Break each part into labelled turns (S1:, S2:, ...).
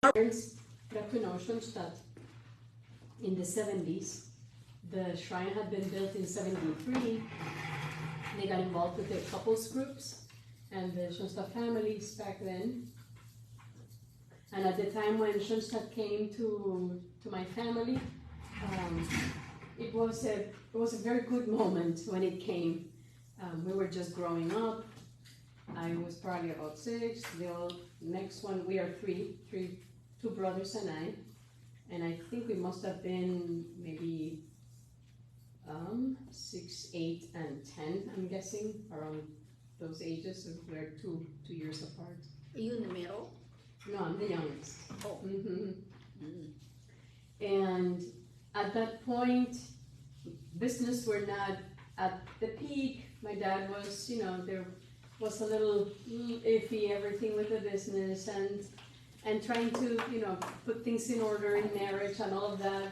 S1: parents got to know Schoenstatt in the 70s. The shrine had been built in 73. They got involved with the couples groups and the Schoenstatt families back then. And at the time when Schoenstatt came to my family, it was a very good moment when it came. We were just growing up. I was probably about 6. The next one, we are two brothers and I. And I think we must have been maybe 6, 8, and 10, I'm guessing, around those ages. So we're two years apart.
S2: Are you in the middle?
S1: No, I'm the youngest.
S2: Oh.
S1: And at that point, business were not at the peak. My dad was, there was a little iffy, everything with the business and trying to, put things in order in marriage and all of that.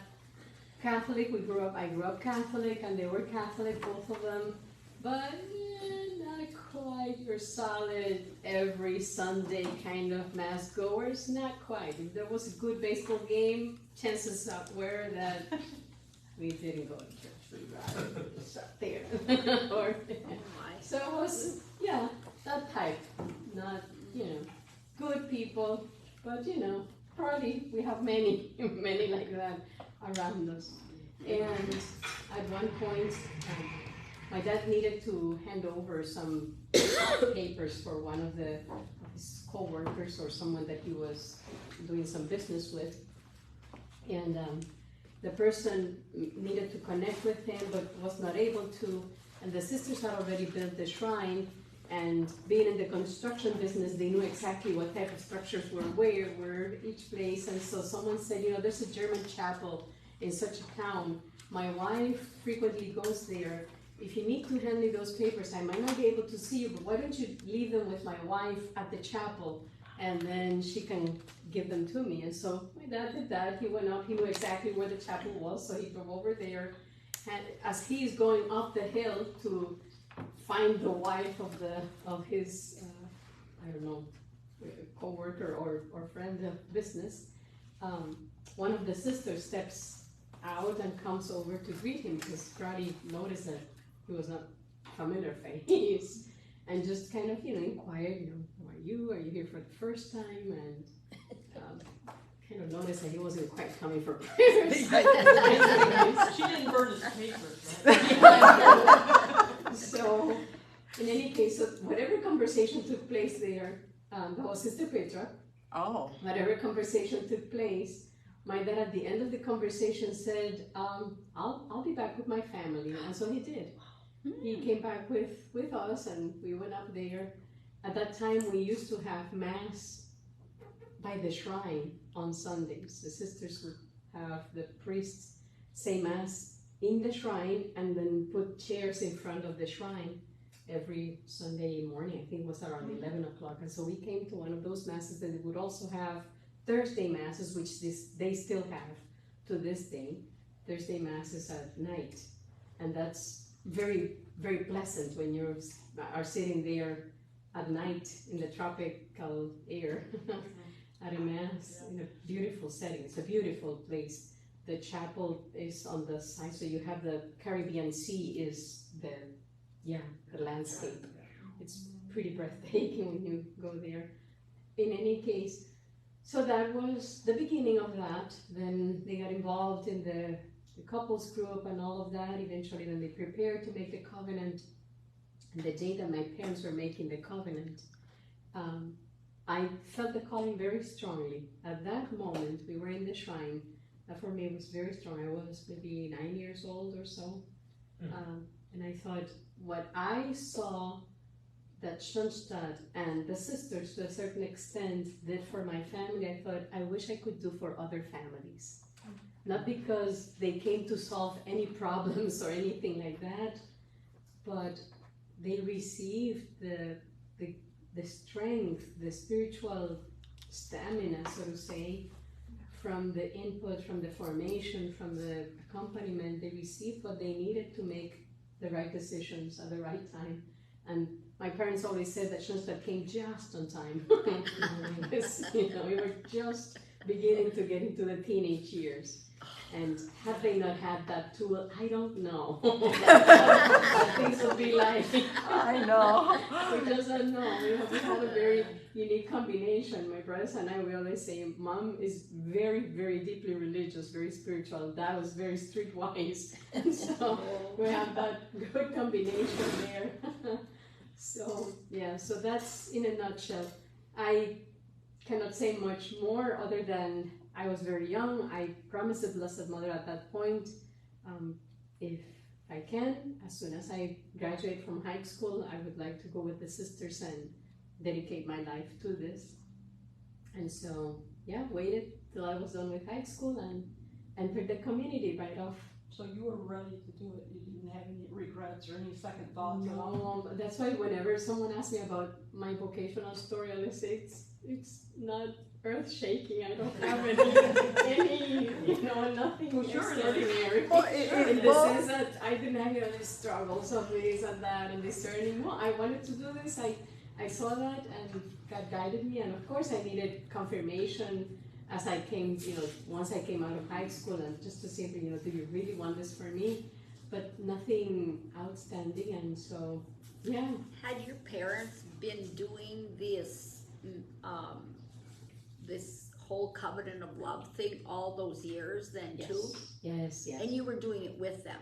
S1: Catholic, I grew up Catholic, and they were Catholic, both of them, but not quite your solid every Sunday kind of mass goers, not quite. If there was a good baseball game, chances were that we didn't go to church, we'd rather sat there. So it was, that type, not, good people, but probably we have many like that around us. And at one point, my dad needed to hand over some papers for one of his co-workers or someone that he was doing some business with. And the person needed to connect with him but was not able to. And the sisters had already built the shrine, and being in the construction business, they knew exactly what type of structures were where each place. And so someone said, there's a German chapel in such a town. My wife frequently goes there. If you need to hand me those papers, I might not be able to see you, but why don't you leave them with my wife at the chapel, and then she can give them to me. And so my dad did that. He went up, he knew exactly where the chapel was, so he drove over there. And as he's going up the hill to find the wife of his, I don't know, co-worker or friend of business, one of the sisters steps out and comes over to greet him, because Brady noticed that he was not familiar face, and just kind of, inquired, who are you here for the first time? And kind of noticed that he wasn't quite coming for prayers.
S3: She didn't burn his papers, right?
S1: So, in any case, so whatever conversation took place there, that was Sister Petra.
S2: Oh.
S1: Whatever conversation took place, my dad at the end of the conversation said, I'll be back with my family. And so he did. He came back with us, and we went up there. At that time, we used to have Mass by the shrine on Sundays. The sisters would have the priests say Mass in the shrine and then put chairs in front of the shrine every Sunday morning. I think it was around 11 o'clock. And so we came to one of those Masses, and they would also have Thursday Masses, which they still have to this day. Thursday Masses at night. And that's very, very pleasant when you are sitting there at night in the tropical air at a Mass in a beautiful setting. It's a beautiful place. The chapel is on the side, so you have the Caribbean Sea is the landscape. It's pretty breathtaking when you go there. In any case, so that was the beginning of that. Then they got involved in the couples group and all of that. Eventually, then they prepared to make the covenant. And the day that my parents were making the covenant, I felt the calling very strongly. At that moment, we were in the shrine. That for me was very strong. I was maybe 9 years old or so. And I thought, what I saw that Schoenstatt and the sisters, to a certain extent, did for my family, I thought, I wish I could do for other families. Not because they came to solve any problems or anything like that, but they received the strength, the spiritual stamina, so to say, from the input, from the formation, from the accompaniment. They received what they needed to make the right decisions at the right time. And my parents always said that Schoenstatt came just on time. We were just beginning to get into the teenage years. And had they not had that tool, I don't know what things would be like.
S4: I know.
S1: We just don't know. We had a very unique combination. My brothers and I, we always say, Mom is very, very deeply religious, very spiritual. Dad was very streetwise. And so we have that good combination there. So, yeah, so that's in a nutshell. I cannot say much more other than I was very young. I promised the Blessed Mother at that point, if I can, as soon as I graduate from high school, I would like to go with the sisters and dedicate my life to this. And so, yeah, waited till I was done with high school and entered the community right off.
S3: So you were ready to do it, you didn't have any regrets or any second thoughts at all?
S1: No, that's why whenever someone asks me about my vocational story, I always say it's not earth-shaking. I don't have any, nothing extraordinary.
S4: Well,
S1: In the sense that I didn't have these struggles of this and that and discerning. No, I wanted to do this. I saw that and God guided me, and of course I needed confirmation as I came, once I came out of high school, and just to see if, do you really want this for me? But nothing outstanding, and so, yeah.
S2: Had your parents been doing this, this whole covenant of love thing all those years then too?
S1: Yes.
S2: And you were doing it with them?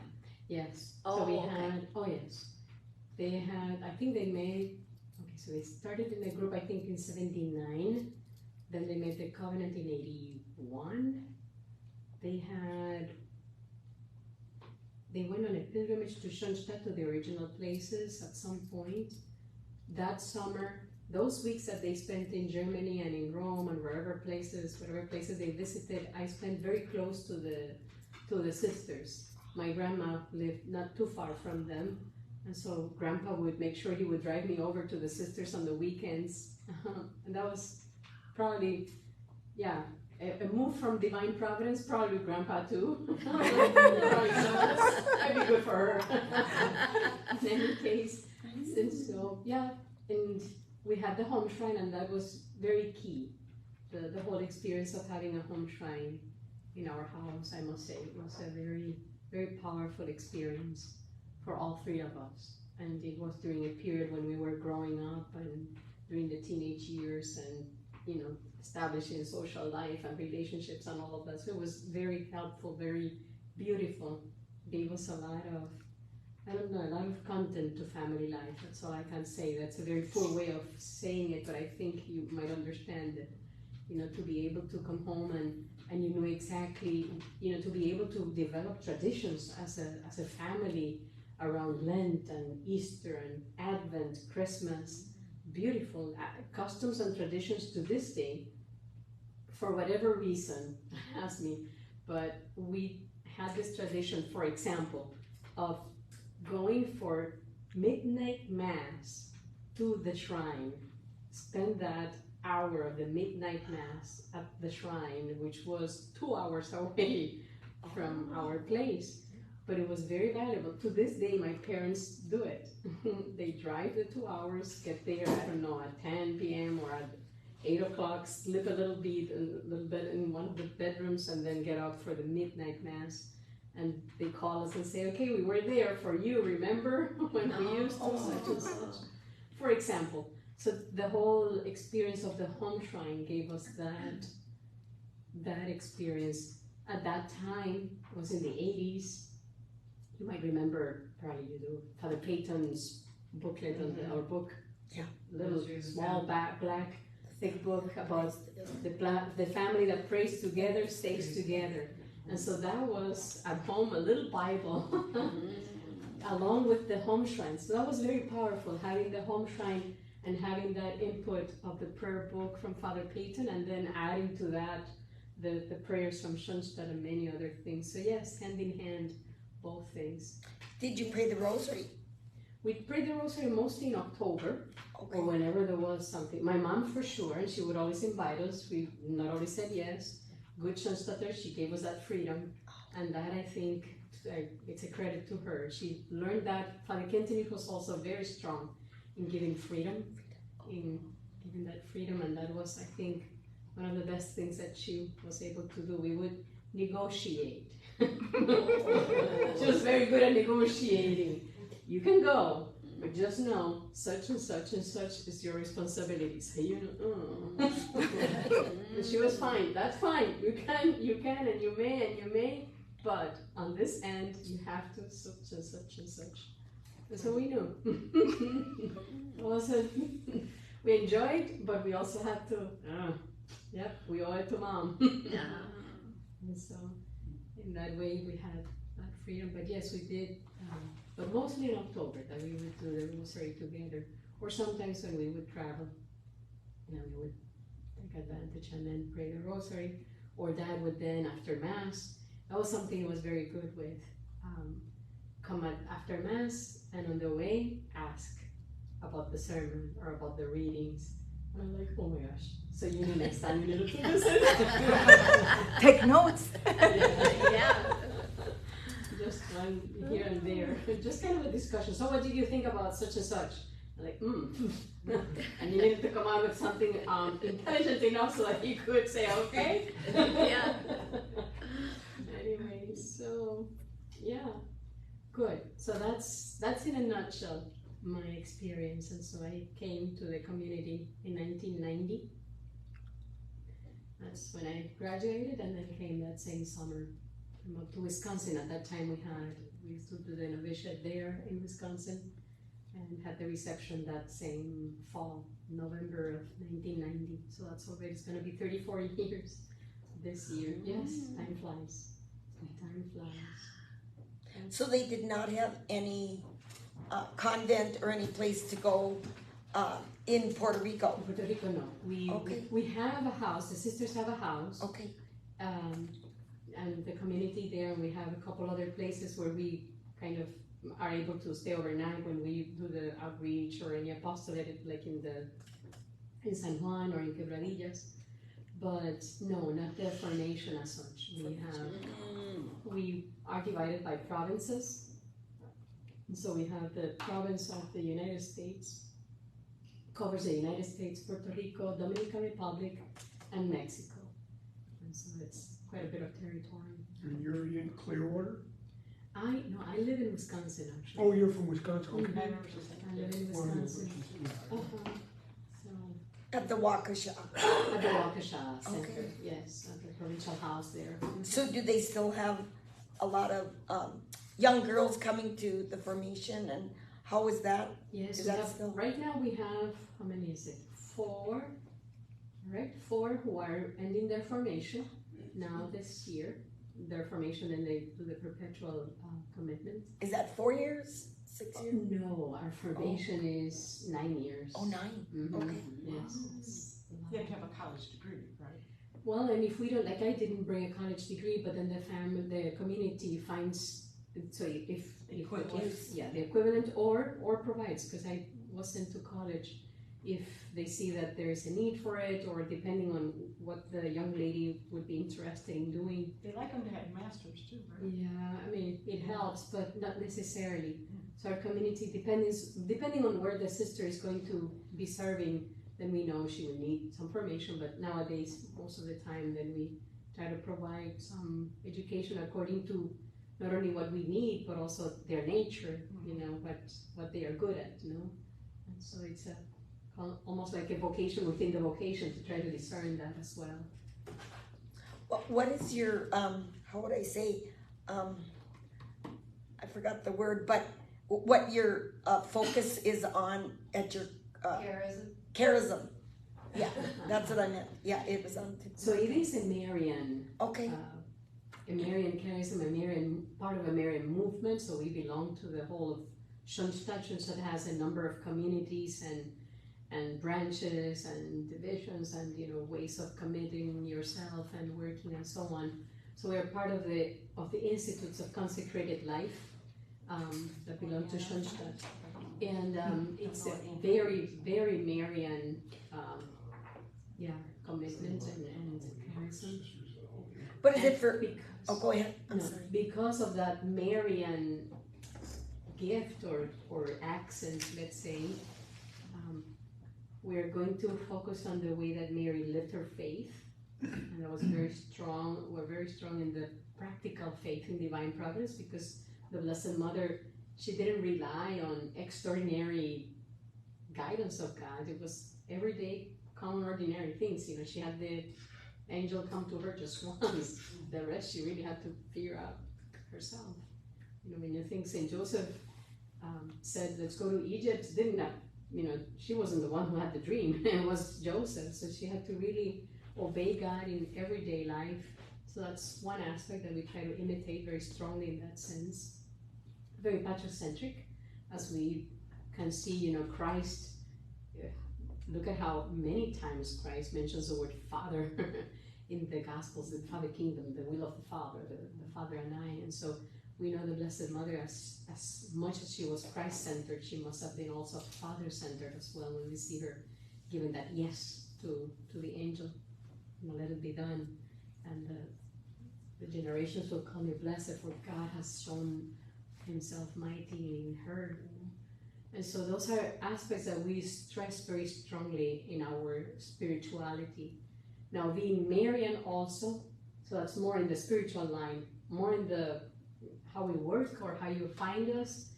S1: Yes.
S2: Oh,
S1: so we
S2: okay.
S1: had, yes. They had, I think they made, so they started in the group, I think in 79. Then they made the covenant in 81. They went on a pilgrimage to Schoenstatt, to the original places at some point. That summer, those weeks that they spent in Germany and in Rome and whatever places they visited, I spent very close to the sisters. My grandma lived not too far from them, and so Grandpa would make sure he would drive me over to the sisters on the weekends, and that was probably, a move from divine providence, probably Grandpa too. I'd be good for her. In any case, and so, and we had the home shrine, and that was very key. The whole experience of having a home shrine in our house, I must say, it was a very, very powerful experience for all three of us. And it was during a period when we were growing up and during the teenage years and establishing social life and relationships and all of that. So it was very helpful, very beautiful. Gave us a lot of, a lot of content to family life. That's all I can say. That's a very poor way of saying it, but I think you might understand it. To be able to come home and you know exactly, to be able to develop traditions as a family around Lent and Easter and Advent, Christmas. Beautiful customs and traditions to this day, for whatever reason, ask me, but we had this tradition, for example, of going for midnight mass to the shrine, spend that hour of the midnight mass at the shrine, which was 2 hours away from our place. But it was very valuable. To this day, my parents do it. They drive the 2 hours, get there, at 10 p.m. or at 8 o'clock, sleep a little bit in one of the bedrooms, and then get up for the midnight mass. And they call us and say, okay, we were there for you, remember? When we used to such and such. For example, so the whole experience of the home shrine gave us that experience. At that time, it was in the 80s. You might remember, probably you do, Father Peyton's booklet on our book.
S2: Yeah.
S1: Little small black thick book about the family that prays together stays together. And so that was at home a little Bible along with the home shrine. So that was very powerful, having the home shrine and having that input of the prayer book from Father Peyton, and then adding to that the prayers from Schoenstatt and many other things. So yes, hand in hand, both things.
S5: Did you pray the rosary?
S1: We prayed the rosary mostly in October, or whenever there was something. My mom for sure, and she would always invite us. We not always said yes. Good Schoenstatter, she gave us that freedom, and that I think it's a credit to her. She learned that. Father 𝐾 was also very strong in giving freedom, in giving that freedom, and that was, I think, one of the best things that she was able to do. We would negotiate. She was very good at negotiating. You can go, but just know such and such and such is your responsibility. So you know, and she was fine. That's fine. You can, and you may. But on this end, you have to such and such and such. And so we knew. Also, we enjoyed, but we also had to. Yep, we owe it to mom. And so, in that way, we had that freedom. But yes, we did. But mostly in October that we would do the rosary together, or sometimes when we would travel, we would take advantage and then pray the rosary. Or Dad would then, after Mass, that was something he was very good with. Come after Mass and on the way, ask about the sermon or about the readings. And I'm like, oh my gosh. So you need next time you need to listen.
S5: Take notes.
S1: Yeah. Just one here and there. Just kind of a discussion. So what did you think about such and such? I'm like, And you needed to come out with something intelligent enough so that you could say, okay.
S2: Yeah.
S1: Anyway, so yeah. Good. So that's in a nutshell my experience. And so I came to the community in 1990. That's when I graduated, and then came that same summer. I moved to Wisconsin. At that time we used to do the novitiate there in Wisconsin, and had the reception that same fall, November of 1990. So that's already, it's going to be 34 years this year. Yes, time flies. Time flies.
S5: So they did not have any convent or any place to go in Puerto Rico?
S1: Puerto Rico, no. We have a house. The sisters have a house.
S5: Okay.
S1: And the community there, and we have a couple other places where we kind of are able to stay overnight when we do the outreach or any apostolate, like in San Juan or in Quebradillas. But no, not the formation as such. We are divided by provinces. And so we have the province of the United States, covers the United States, Puerto Rico, Dominican Republic, and Mexico. And so it's quite a bit of territory.
S4: And you're in Clearwater?
S1: I live in Wisconsin actually.
S4: Oh, you're from Wisconsin? Okay.
S1: I live in Wisconsin. So
S5: At the Waukesha.
S1: at the Waukesha Center,
S5: Okay.
S1: yes, at the provincial house there.
S5: So do they still have a lot of young girls coming to the formation, and how is that?
S1: Yes,
S5: Is
S1: we
S5: that
S1: have,
S5: still-
S1: right now we have, how many is it? 4, right? 4 who are ending their formation now this year. Their formation, and they do the perpetual commitment.
S5: Is that 4 years? 6 years?
S1: No, our formation is 9 years.
S5: Oh, 9.
S1: Mhm,
S5: Okay.
S1: Yes. it's a lot.
S3: You have to have a college degree, right?
S1: Well, and if we don't, like I didn't bring a college degree, but then the community finds, so if
S3: Equivalent.
S1: the equivalent or provides, because I was sent to college, if they see that there is a need for it, or depending on what the young lady would be interested in doing.
S3: They like them to have masters too, right?
S1: Yeah, I mean, it helps, but not necessarily. So our community, depending on where the sister is going to be serving, then we know she will need some formation, but nowadays, most of the time, then we try to provide some education according to not only what we need, but also their nature, what they are good at, And so it's almost like a vocation within the vocation to try to discern that as well.
S5: What is your, how would I say, I forgot the word, but what your focus is on at your charism. Yeah, that's what I meant. Yeah, it was on.
S1: So it is a Marian.
S5: Okay.
S1: A Marian charism, part of a Marian movement. So we belong to the whole of 𝐶 that has a number of communities and branches and divisions and ways of committing yourself and working and so on. So we are part of the institutes of consecrated life that belong to 𝐶. And it's a very, very Marian commitment and charism.
S5: But is it for? Oh, go ahead. I'm
S1: No,
S5: sorry.
S1: because of that Marian gift or accent, let's say, we're going to focus on the way that Mary lived her faith And I was very strong, we're very strong in the practical faith in divine providence, because the Blessed Mother, she didn't rely on extraordinary guidance of God. It was everyday, common, ordinary things. You know, she had the angel come to her just once. The rest she really had to figure out herself. You know, when you think Saint Joseph said, "Let's go to Egypt," didn't have, you know, she wasn't the one who had the dream. It was Joseph. So she had to really obey God in everyday life. So that's one aspect that we try to imitate very strongly in that sense. Very patrocentric, as we can see, you know, Christ. Look at how many times Christ mentions the word Father in the Gospels, the Father Kingdom, the will of the Father, the Father and I. And so we know the Blessed Mother, as much as she was Christ-centered, she must have been also Father-centered as well, when we see her giving that yes to the angel. You know, let it be done. And the generations will call you blessed, for God has shown himself mighty in her. And so those are aspects that we stress very strongly in our spirituality. Now, being Marian also, so that's more in the spiritual line, more in the how we work or how you find us,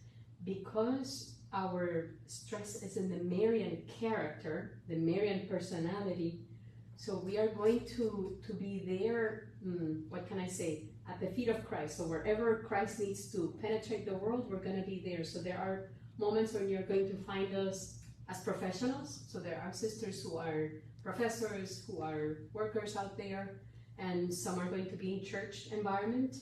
S1: because our stress is in the Marian character, the Marian personality. So we are going to be there, what can I say, at the feet of Christ. So wherever Christ needs to penetrate the world, we're going to be there. So there are moments when you're going to find us as professionals. So there are sisters who are professors, who are workers out there, and some are going to be in church environment,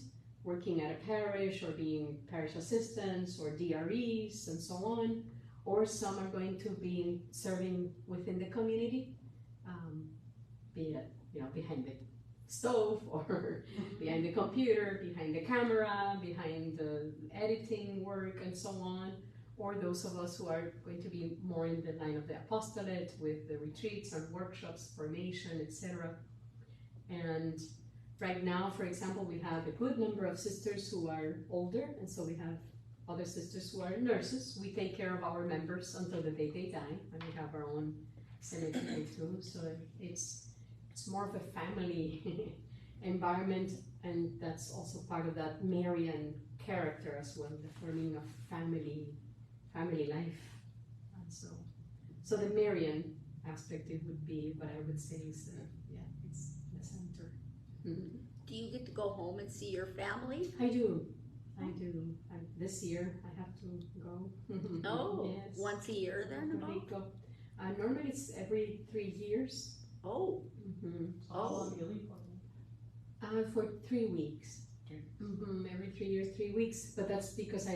S1: working at a parish or being parish assistants or DREs and so on, or some are going to be serving within the community, be it, you know, behind the stove or behind the computer, behind the camera, behind the editing work and so on, or those of us who are going to be more in the line of the apostolate with the retreats and workshops, formation, etc. And right now, for example, we have a good number of sisters who are older, and so we have other sisters who are nurses. We take care of our members until the day they die, and we have our own cemetery too. So it's more of a family environment, and that's also part of that Marian character as well, the forming of family life. And so the Marian aspect, it would be what I would say is it's the center. Mm-hmm.
S2: Do you get to go home and see your family?
S1: I do. This year I have to go.
S2: Oh,
S1: yes.
S2: once a year then about?
S1: Normally it's every 3 years.
S2: Oh.
S1: Mm-hmm.
S3: How long do you leave for?
S1: For 3 weeks. Every 3 years, 3 weeks. But that's because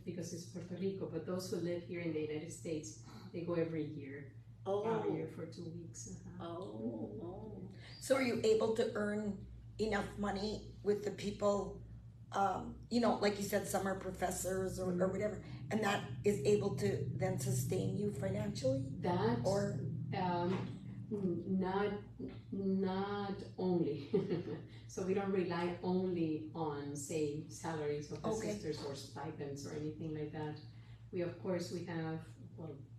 S1: because it's Puerto Rico. But those who live here in the United States, they go every year. Every year for 2 weeks.
S5: So are you able to earn enough money with the people, you know, like you said, some are professors or whatever, and that is able to then sustain you financially?
S1: That,
S5: or
S1: not only. So we don't rely only on, say, salaries of the sisters or stipends or anything like that. We have,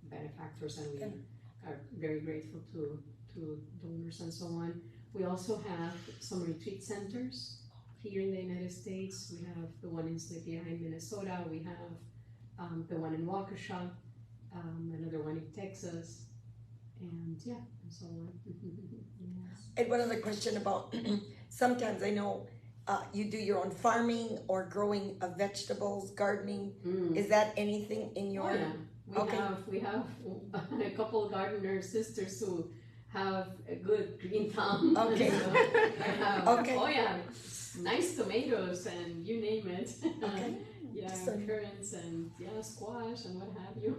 S1: benefactors, and we are very grateful to donors and so on. We also have some retreat centers here in the United States. We have the one in Sleepy Eye, Minnesota. We have the one in Waukesha, another one in Texas, and so on. Yes.
S5: And one other question about, sometimes I know you do your own farming or growing of vegetables, gardening. Is that anything in your...
S1: We have a couple of gardener sisters who have a good green thumb.
S5: Okay.
S1: So nice tomatoes and you name it. Currants and squash and what have you.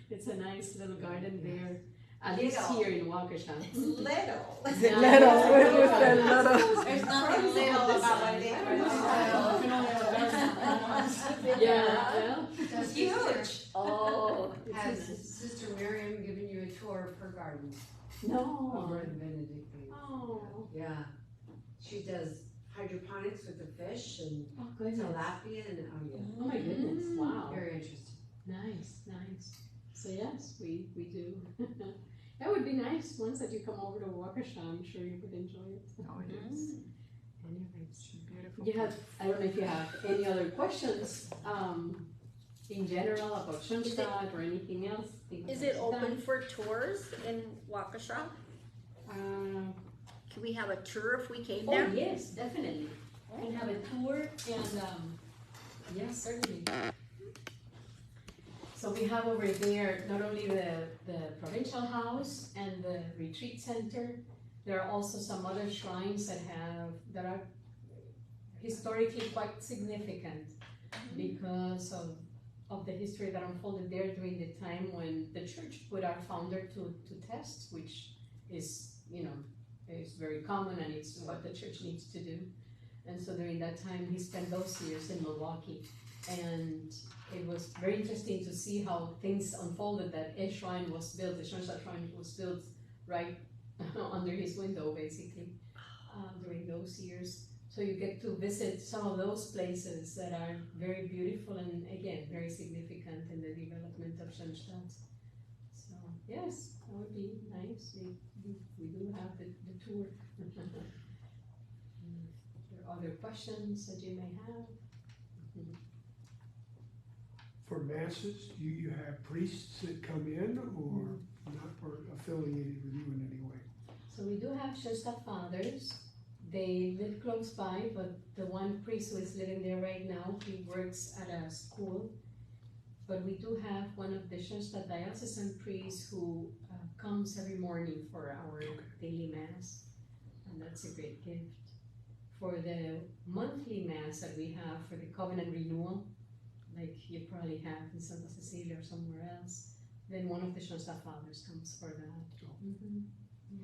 S1: It's a nice little garden there. At least here in Waukesha.
S6: Little.
S5: Is it little?
S6: There's nothing little about what they
S1: That's
S6: huge.
S2: Oh.
S7: Has Sister Miriam given you a tour of her garden?
S1: No.
S7: Over in Benedictine.
S1: Oh.
S7: Yeah. She does hydroponics with the fish and tilapia and
S1: Oh my goodness, wow.
S7: Very interesting.
S1: Nice. So yes, we do. That would be nice, once that you come over to Waukesha, I'm sure you would enjoy it.
S6: Oh, it is.
S1: Anyways,
S6: Beautiful.
S1: you have, I don't know if you have any other questions, in general about Schoenstatt or anything else?
S2: Is it open for tours in Waukesha? Can we have a tour if we came
S1: Oh,
S2: there?
S1: yes, definitely. We can have a tour and, yes, certainly. So we have over there not only the provincial house and the retreat center, there are also some other shrines that are historically quite significant because of the history that unfolded there during the time when the church put our founder to test, which is, is very common and it's what the church needs to do. And so during that time, he spent those years in Milwaukee. And it was very interesting to see how things unfolded, that a shrine was built, the Schoenstatt shrine was built right under his window, basically, during those years. So you get to visit some of those places that are very beautiful and, again, very significant in the development of Schoenstatt. So, yes, that would be nice. We do have the tour. If there are other questions that you may have.
S4: For masses, do you have priests that come in or not, or affiliated with you in any way?
S1: So we do have Schoenstatt fathers. They live close by, but the one priest who is living there right now, he works at a school. But we do have one of the Schoenstatt diocesan priests who comes every morning for our daily mass, and that's a great gift. For the monthly mass that we have for the covenant renewal, like you probably have in Santa Cecilia or somewhere else, then one of the Schoenstatt fathers comes for that. Yeah.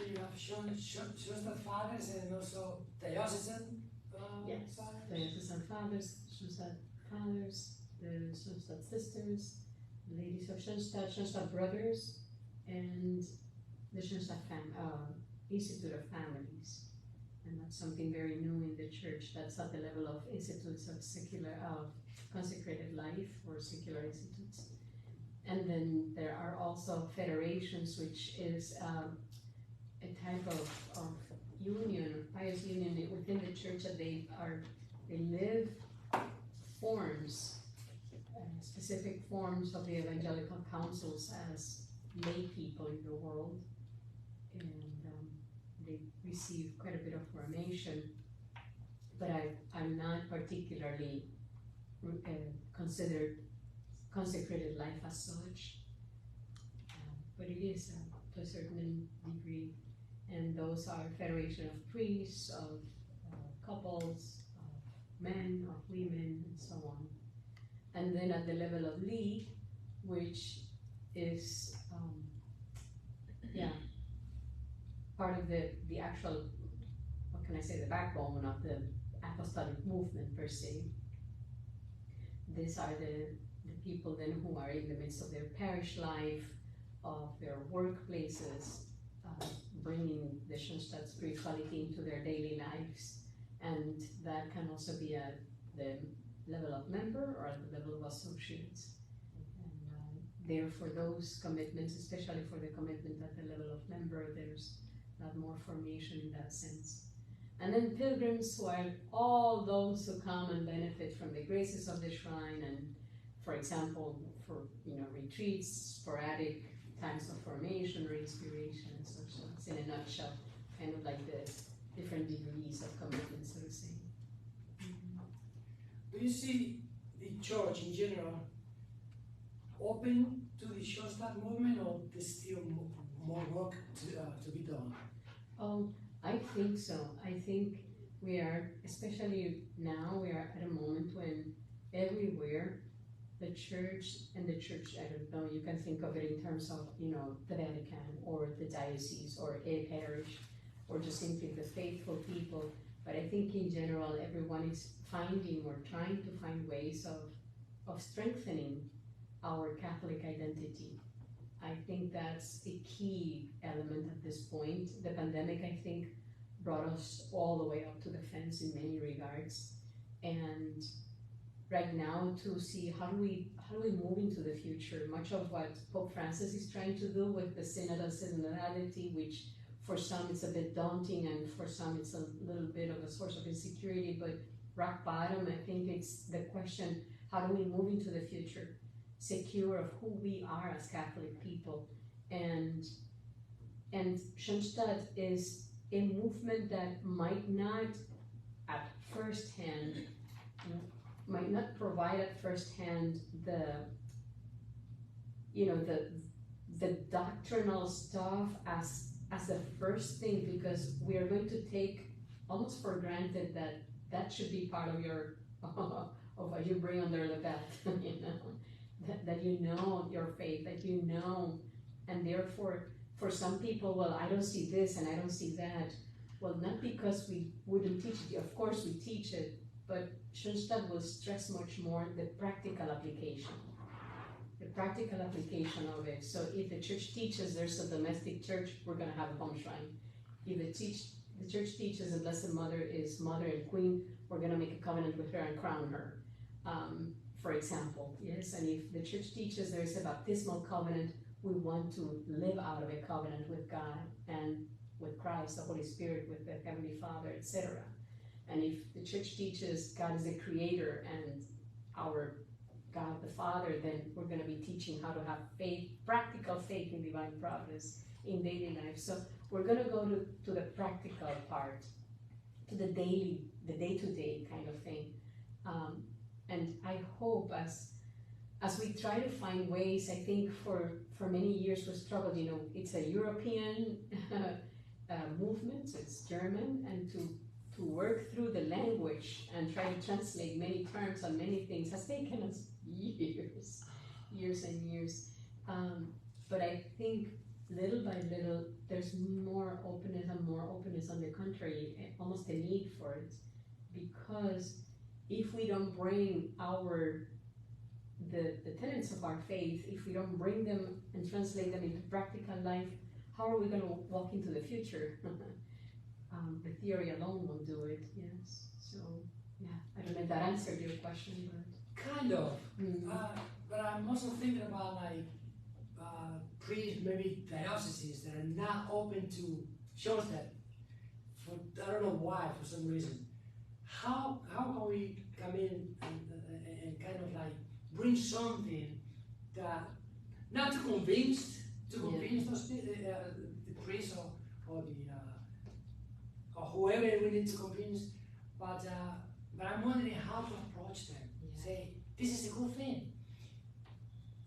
S8: You have Schoenstatt fathers and also diocesan
S1: Yes,
S8: fathers?
S1: diocesan fathers, Schoenstatt fathers, the Schoenstatt sisters, the ladies of Schoenstatt, Schoenstatt brothers, and the Schoenstatt Institute of Families. And that's something very new in the church. That's at the level of institutes of consecrated life or secular institutes. And then there are also federations, which is a type of union or pious union within the church that they live forms, specific forms of the evangelical councils as lay people in the world. And they receive quite a bit of formation, but I'm not particularly considered consecrated life as such, but it is to a certain degree. And those are federation of priests, of couples, of men, of women, and so on. And then at the level of league, which is part of the actual, what can I say, the backbone of the apostolic movement per se. These are the people then who are in the midst of their parish life, of their workplaces, bringing the Schoenstatt spirituality into their daily lives. And that can also be at the level of member or at the level of associates. And there for those commitments, especially for the commitment at the level of member, there's a lot more formation in that sense. And then pilgrims, who are all those who come and benefit from the graces of the shrine, and for example, for retreats, sporadic times of formation or inspiration, and so it's in a nutshell, kind of like the different degrees of commitment, so to say.
S8: Do you see the church in general open to the Schoenstatt movement, or there's still more work to be done?
S1: Oh, I think so. I think we are, especially now, we are at a moment when everywhere the church, I don't know, you can think of it in terms of, the Vatican or the diocese or a parish or just simply the faithful people. But I think in general, everyone is finding or trying to find ways of strengthening our Catholic identity. I think that's a key element at this point. The pandemic, I think, brought us all the way up to the fence in many regards. And right now to see how do we move into the future. Much of what Pope Francis is trying to do with the synodality, which for some it's a bit daunting and for some it's a little bit of a source of insecurity, but rock bottom, I think it's the question, how do we move into the future, secure of who we are as Catholic people? And 𝐶 is a movement that might not at first hand, might not provide at first hand the doctrinal stuff as the first thing, because we are going to take almost for granted that should be part of your of what you bring under the belt, that you know your faith, that you know, and therefore for some people, well, I don't see this and I don't see that. Well, not because we wouldn't teach it. Of course we teach it, but 𝐶 will stress much more the practical application. The practical application of it. So if the church teaches there's a domestic church, we're going to have a home shrine. If the church teaches the Blessed Mother is Mother and Queen, we're going to make a covenant with her and crown her, for example. Yes, and if the church teaches there is a baptismal covenant, we want to live out of a covenant with God and with Christ, the Holy Spirit, with the Heavenly Father, etc. And if the church teaches God is the creator and our God the Father, then we're going to be teaching how to have faith, practical faith in divine providence in daily life. So we're going to go to the practical part, to the day-to-day kind of thing. And I hope as we try to find ways, I think for many years we struggled, it's a European movement, it's German, and to work through the language and try to translate many terms on many things has taken us years and years. But I think little by little, there's more openness on the contrary, almost a need for it, because if we don't bring the tenets of our faith, if we don't bring them and translate them into practical life, how are we going to walk into the future? The theory alone won't do it, yes. So, yeah, I don't know if that answered your question, but...
S8: Kind of. But I'm also thinking about priests, maybe dioceses that are not open to 𝐶. I don't know why, for some reason. How can we come in and kind of bring something that, not to convince those the priest or whoever we need to convince, but I'm wondering how to approach them. Say, this is a good thing.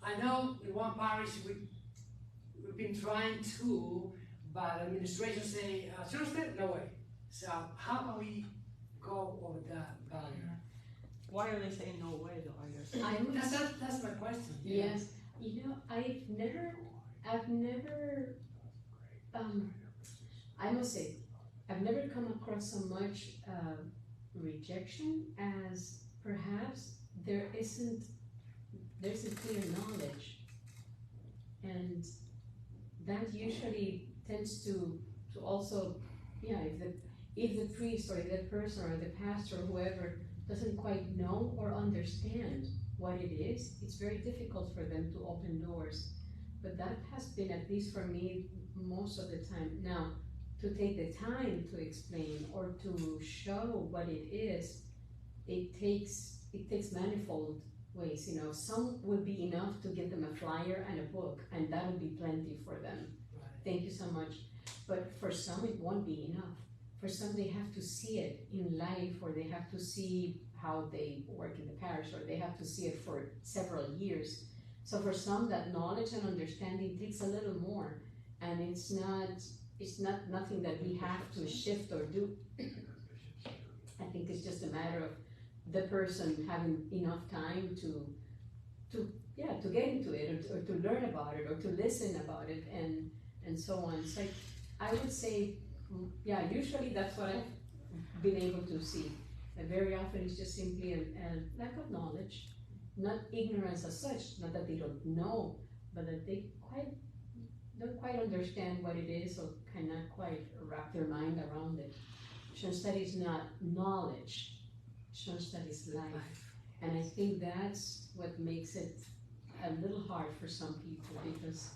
S8: I know in one parish we've been trying to, but administration say, 𝐶, no way. So how can we go over that barrier?
S3: Why are they saying no way though, I guess?
S8: That's my question.
S1: Yes, I've never, I must say, I've never come across so much rejection as perhaps there's a clear knowledge, and that usually tends to also, if the priest or the person or the pastor or whoever doesn't quite know or understand what it is, it's very difficult for them to open doors. But that has been, at least for me, most of the time. Now, to take the time to explain or to show what it is, it takes manifold ways. Some would be enough to give them a flyer and a book, and that would be plenty for them.
S8: Right.
S1: Thank you so much. But for some, it won't be enough. For some, they have to see it in life, or they have to see how they work in the parish, or they have to see it for several years. So for some, that knowledge and understanding takes a little more, and it's not nothing that we have to shift or do. I think it's just a matter of the person having enough time to get into it, or to learn about it, or to listen about it, and so on. So I would say, usually that's what I've been able to see. And very often it's just simply a lack of knowledge, not ignorance as such, not that they don't know, but that they don't quite understand what it is, or cannot quite wrap their mind around it. 𝐶 is not knowledge, 𝐶 is life. And I think that's what makes it a little hard for some people, because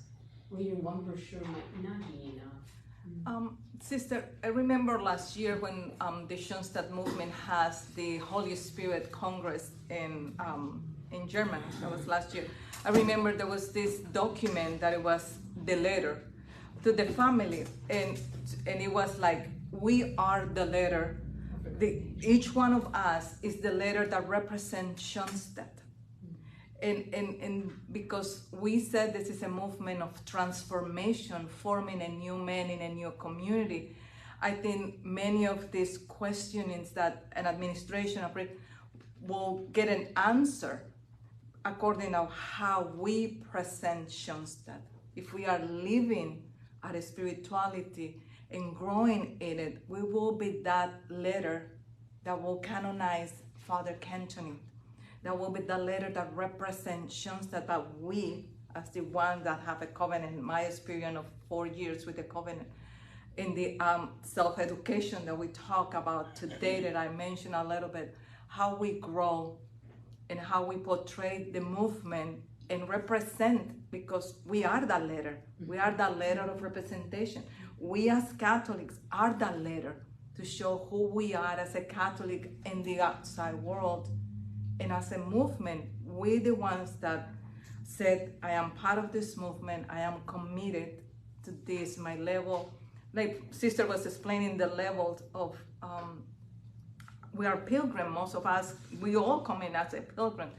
S1: reading one brochure might not be enough.
S6: Sister, I remember last year when the 𝐶 movement has the Holy Spirit Congress in Germany. That was last year. I remember there was this document that it was the letter to the family, and it was like, we are the letter. Each one of us is the letter that represents 𝐶. And because we said this is a movement of transformation, forming a new man in a new community, I think many of these questionings that an administration will get an answer according to how we present 𝐶. If we are living our spirituality and growing in it, we will be that letter that will canonize Father Anthony. That will be the letter that represents 𝐶, that we, as the ones that have a covenant, in my experience of 4 years with the covenant, in the self-education that we talk about today, that I mentioned a little bit, how we grow and how we portray the movement and represent, because we are that letter. We are that letter of representation. We as Catholics are that letter to show who we are as a Catholic in the outside world. And as a movement, we're the ones that said, I am part of this movement, I am committed to this, my level. Like Sister was explaining the levels of, we are pilgrim, most of us, we all come in as a pilgrim.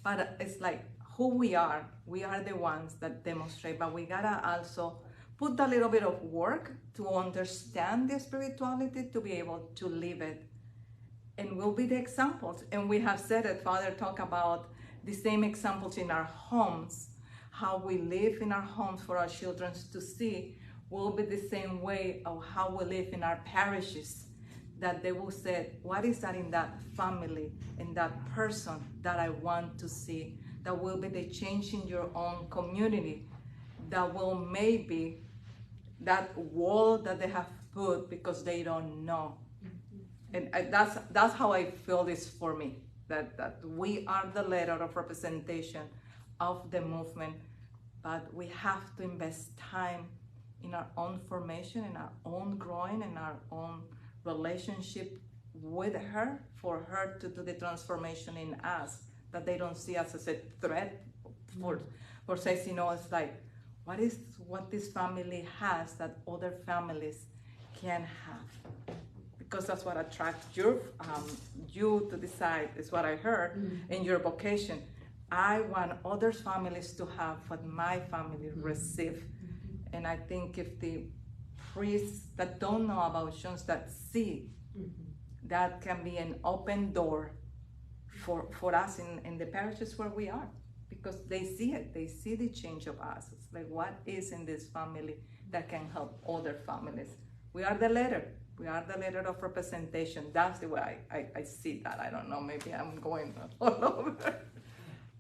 S6: But it's like who we are the ones that demonstrate, but we gotta also put a little bit of work to understand the spirituality, to be able to live it. And we'll be the examples. And we have said it, Father talked about the same examples in our homes, how we live in our homes for our children to see, will be the same way of how we live in our parishes, that they will say, what is that in that family, in that person that I want to see? That will be the change in your own community, that will maybe that wall that they have put because they don't know. And that's how I feel this for me, that we are the letter of representation of the movement, but we have to invest time in our own formation, in our own growing, in our own relationship with her, for her to do the transformation in us, that they don't see us as a threat for says, it's like, what this family has that other families can have. Because that's what attracts you to decide, is what I heard in your vocation. I want other families to have what my family received. And I think if the priests that don't know about 𝐶, that see, that can be an open door for us in the parishes where we are. Because they see it, they see the change of us. It's like, what is in this family that can help other families? We are the letter. We are the letter of representation. That's the way I see that. I don't know, maybe I'm going all over.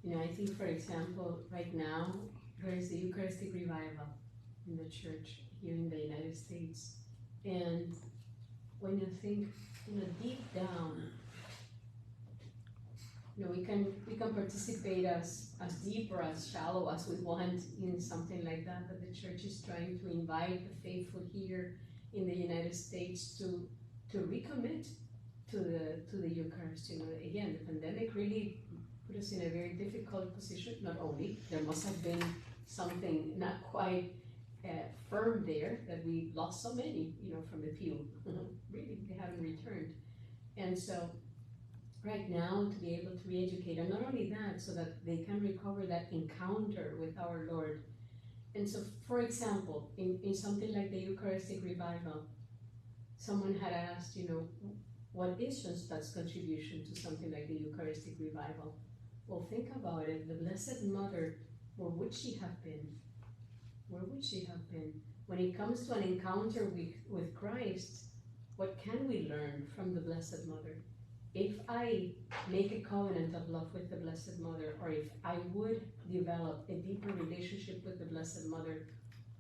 S1: I think, for example, right now, there is the Eucharistic revival in the church here in the United States. And when you think, deep down, we can participate as deep or as shallow as we want in something like that, but the church is trying to invite the faithful here in the United States to recommit to the Eucharist. Again, the pandemic really put us in a very difficult position. Not only, there must have been something not quite firm there, that we lost so many, from the pew. Really, they haven't returned. And so, right now, to be able to re-educate, and not only that, so that they can recover that encounter with our Lord. And so, for example, in something like the Eucharistic revival, someone had asked, what is 𝐶's contribution to something like the Eucharistic revival? Well, think about it. The Blessed Mother, where would she have been? Where would she have been? When it comes to an encounter with Christ, what can we learn from the Blessed Mother? If I make a covenant of love with the Blessed Mother, or if I would develop a deeper relationship with the Blessed Mother,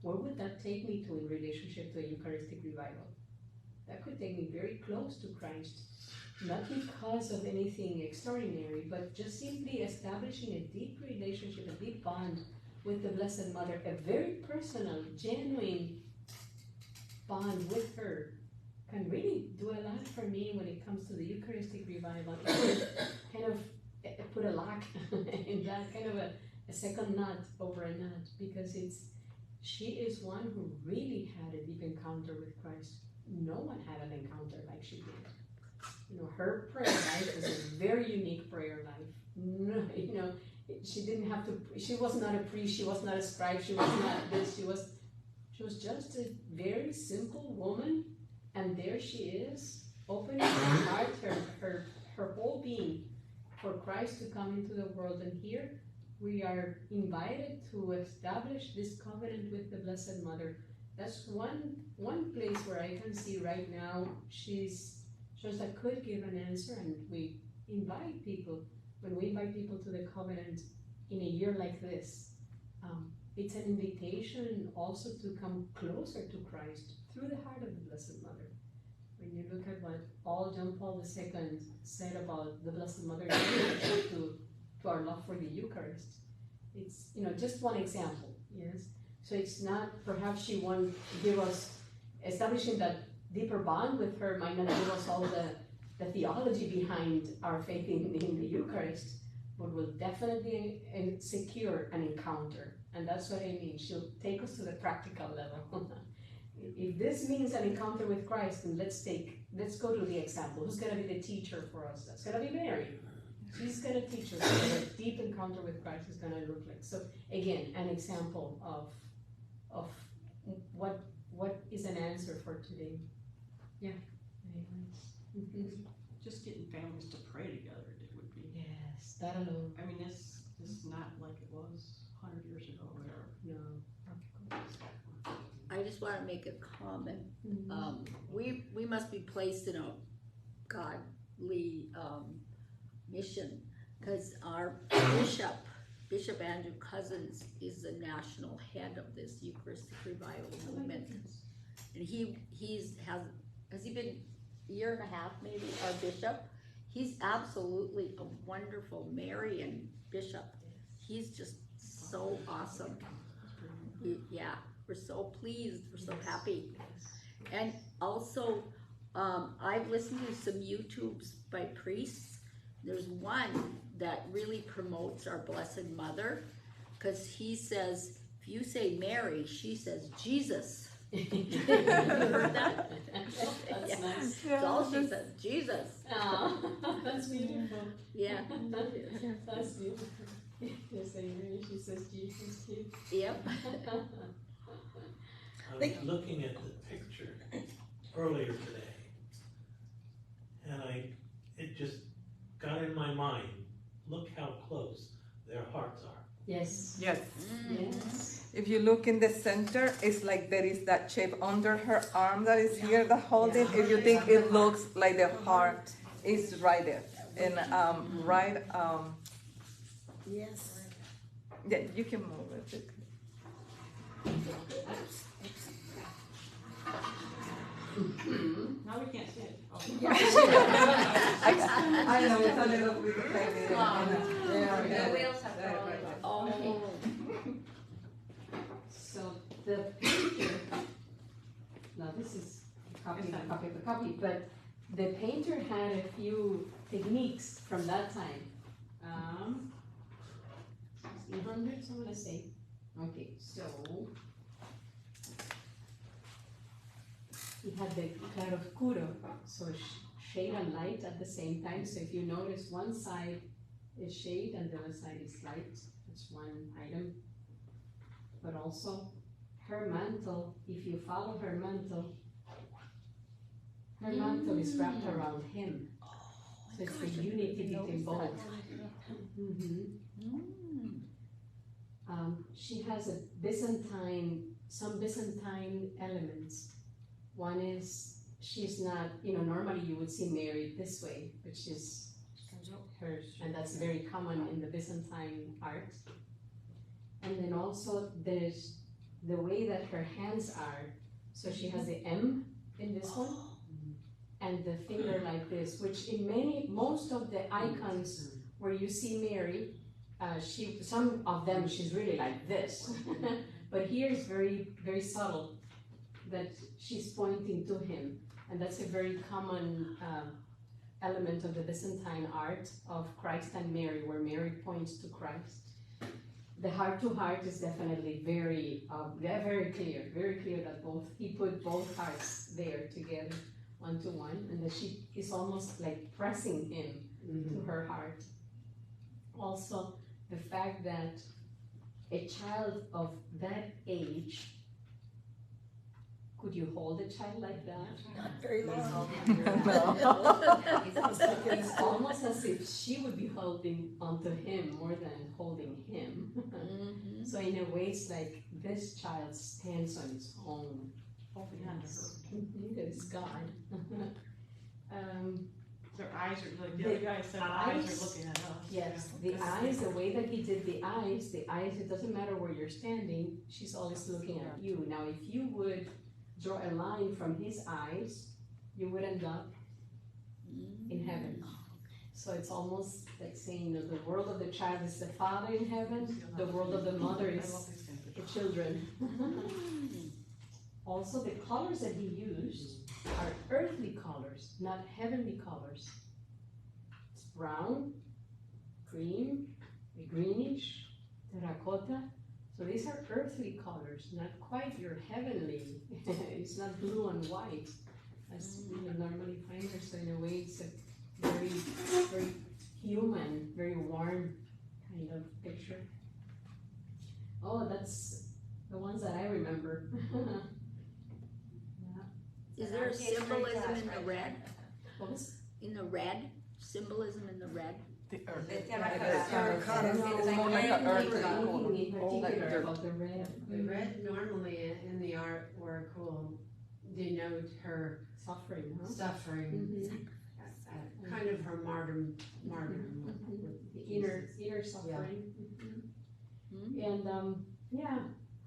S1: where would that take me to in relationship to a Eucharistic revival? that could take me very close to Christ. Not because of anything extraordinary, but just simply establishing a deep relationship, a deep bond with the Blessed Mother, a very personal, genuine bond with her can really do a lot for me when it comes to the Eucharistic revival. Kind of put a lock in that, kind of a second knot over a knot, because she is one who really had a deep encounter with Christ. No one had an encounter like she did. You know, her prayer life was a very unique prayer life. No, you know, she didn't have to, she was not a priest, she was not a scribe, she was not this, she was just a very simple woman, and there she is, opening her heart, her whole being for Christ to come into the world. And here we are invited to establish this covenant with the Blessed Mother. That's one place where I can see right now she's just that could give an answer. And we invite people, when we invite people to the covenant in a year like this, it's an invitation also to come closer to Christ through the heart of the Blessed Mother. When you look at what John Paul II said about the Blessed Mother in relation to our love for the Eucharist, it's, you know, just one example, yes? So it's not, perhaps she won't give us, establishing that deeper bond with her might not give us all the theology behind our faith in the Eucharist, but will definitely secure an encounter. And that's what I mean. She'll take us to the practical level. If this means an encounter with Christ, then let's go to the example. Who's going to be the teacher for us? That's going to be Mary. She's going to teach us what a deep encounter with Christ is going to look like. So again, an example of what is an answer for today. Yeah.
S3: Just getting families to pray together, it would be.
S1: Yes, that alone.
S3: I mean, this is not like it was 100 years ago or whatever.
S1: No.
S2: I just want to make a comment. We must be placed in a godly mission, because our Bishop Andrew Cousins, is the national head of this Eucharistic revival movement, and has he been a year and a half maybe, our bishop? He's absolutely a wonderful Marian bishop. He's just so awesome. Yeah, we're so pleased, we're so happy. And also, I've listened to some YouTubes by priests. There's one that really promotes our Blessed Mother, because he says, if you say Mary, she says Jesus. You heard that?
S1: That's
S2: Yeah.
S1: nice.
S2: That's all she says, Jesus.
S1: Oh, that's beautiful.
S2: Yeah.
S1: That's beautiful. You say Mary, she says Jesus too.
S2: Yep.
S9: I was looking at the picture earlier today, and it just got in my mind, look how close their hearts are.
S1: Yes.
S6: Yes.
S1: Yes.
S6: If you look in the center, it's like there is that shape under her arm that is here, the holding. If you think it looks like the heart is right there. And
S5: Yes.
S6: yeah, you can move it.
S3: Now we can't see it. Oh.
S6: I know it's a little bit heavy.
S2: The wheels have fallen. Oh.
S1: So the painter, now this is a copy of a copy, but the painter had a few techniques from that time. 1600s, I'm gonna say. Okay, so he had the claroscuro, so shade and light at the same time. So if you notice, one side is shade and the other side is light. That's one item. But also her mantle, if you follow her mantle is wrapped around him. So it's the unity between both. She has some Byzantine elements. One is, she's not, normally you would see Mary this way, but she's her, and that's very common in the Byzantine art. And then also there's the way that her hands are. So she has the M in this one, and the finger like this, which in most of the icons where you see Mary, some of them she's really like this, but here it's very, very subtle that she's pointing to him, and that's a very common element of the Byzantine art of Christ and Mary, where Mary points to Christ. The heart to heart is definitely very clear that he put both hearts there together, one to one, and that she is almost like pressing him to her heart. Also, the fact that a child of that age, could you hold a child like that?
S5: Not very long.
S1: It's almost as if she would be holding onto him more than holding him. So in a way, it's like this child stands on its own.
S3: Holding on to her.
S1: It's God.
S3: Their eyes are like, the other guy said, the eyes are looking at us.
S1: Yes, the eyes, the way that he did the eyes, it doesn't matter where you're standing, she's always looking at you. Now, if you would draw a line from his eyes, you would end up in heaven. So it's almost like saying, the world of the child is the father in heaven, the world of the mother is the children. Also, the colors that he used are earthly colors, not heavenly colors. It's brown, cream, greenish, terracotta. So these are earthly colors, not quite your heavenly. It's not blue and white, as you would normally find her. So in a way, it's a very, very human, very warm kind of picture. Oh, that's the ones that I remember.
S2: Is there a symbolism in the red?
S1: What was
S2: In the red? Symbolism in the red?
S6: The earth.
S5: Terracotta.
S6: More like an earth.
S1: anything in particular about the red?
S7: The red normally in the artwork will denote her
S1: Suffering, huh?
S7: suffering, kind of her martyrdom.
S1: The inner suffering. And yeah,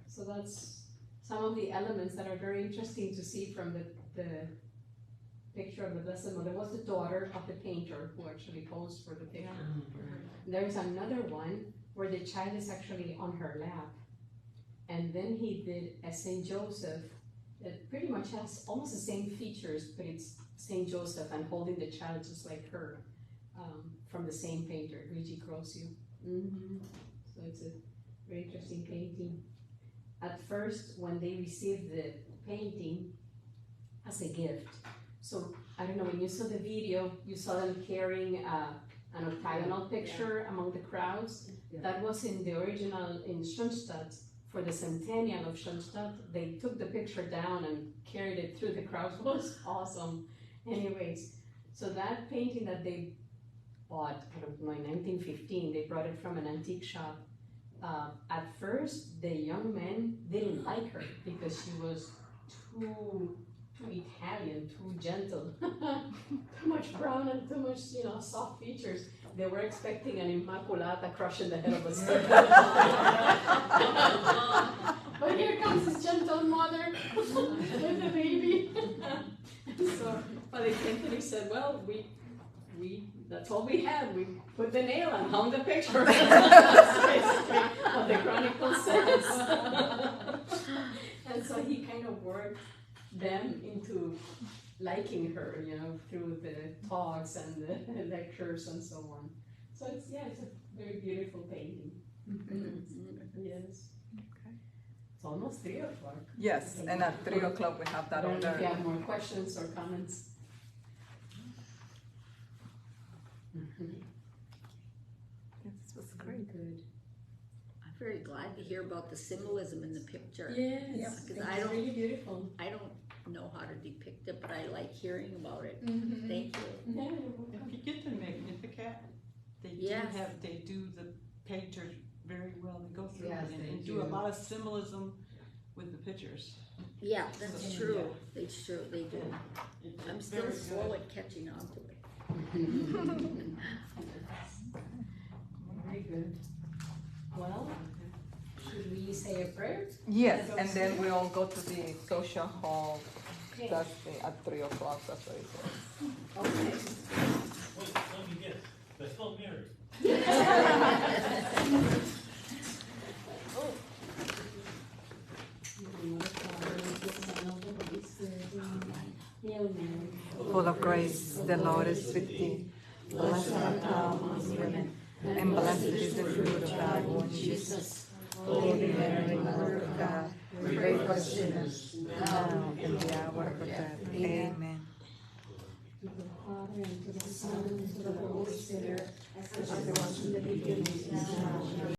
S1: so that's some of the elements that are very interesting to see from the picture of the Blessed Mother. Was the daughter of the painter who actually posed for the picture. There's another one where the child is actually on her lap, and then he did a Saint Joseph that pretty much has almost the same features, but it's Saint Joseph and holding the child just like her, from the same painter, 𝐒𝐥𝒚. So it's a very interesting painting. At first, when they received the painting as a gift, so I don't know, when you saw the video, you saw them carrying an octagonal picture among the crowds. That was in the original in Schoenstatt. For the centennial of Schoenstatt, they took the picture down and carried it through the crowds. It was awesome. Anyways, so that painting that they bought, I don't know, in 1915, they brought it from an antique shop. At first, the young men didn't like her because she was too Italian, too gentle, too much brown and too much, soft features. They were expecting an Immaculata crushing the head of a serpent. But here comes this gentle mother with the baby. So Father Anthony said, well, we that's all we had. We put the nail and hung the picture. That's basically what the Chronicle says. And so he kind of worked them into liking her, through the talks and the lectures and so on. So it's a very beautiful painting. Yes.
S6: Okay.
S1: It's almost 3 o'clock.
S6: Yes, and at 3 o'clock we have
S1: I
S6: that
S1: don't
S6: on
S1: know if you
S6: there.
S1: have more questions or comments.
S6: This was great.
S1: Good.
S2: I'm very glad to hear about the symbolism in the picture.
S1: Yes,
S2: Because
S1: it's really beautiful.
S2: I don't know how to depict it, but I like hearing about it. Thank you.
S1: Yeah,
S3: If you get the Magnificat,
S2: Yes.
S3: they do the pictures very well. They go through
S7: Yes,
S3: it
S7: they
S3: and
S7: do.
S3: do a lot of symbolism with the pictures.
S2: Yeah, that's
S3: So,
S2: true.
S3: yeah.
S2: It's true, they do.
S3: It's
S2: I'm still
S3: very
S2: slow
S3: good.
S2: at catching on to it.
S1: very good. Well, should we say a prayer?
S6: Yes, and then we all go to the social hall That's at 3 o'clock, that's what it says.
S2: Okay.
S9: Wait, let me guess, they still married.
S6: Full of grace, the Lord is with thee. Blessed art thou amongst women, and blessed is the fruit of thy womb, Jesus. Holy Mary, Mother of God, pray for sinners, now and the hour of our death. Amen.
S1: To the Father, and to the Son, and to the Holy Spirit, as it was in the beginning, is now, and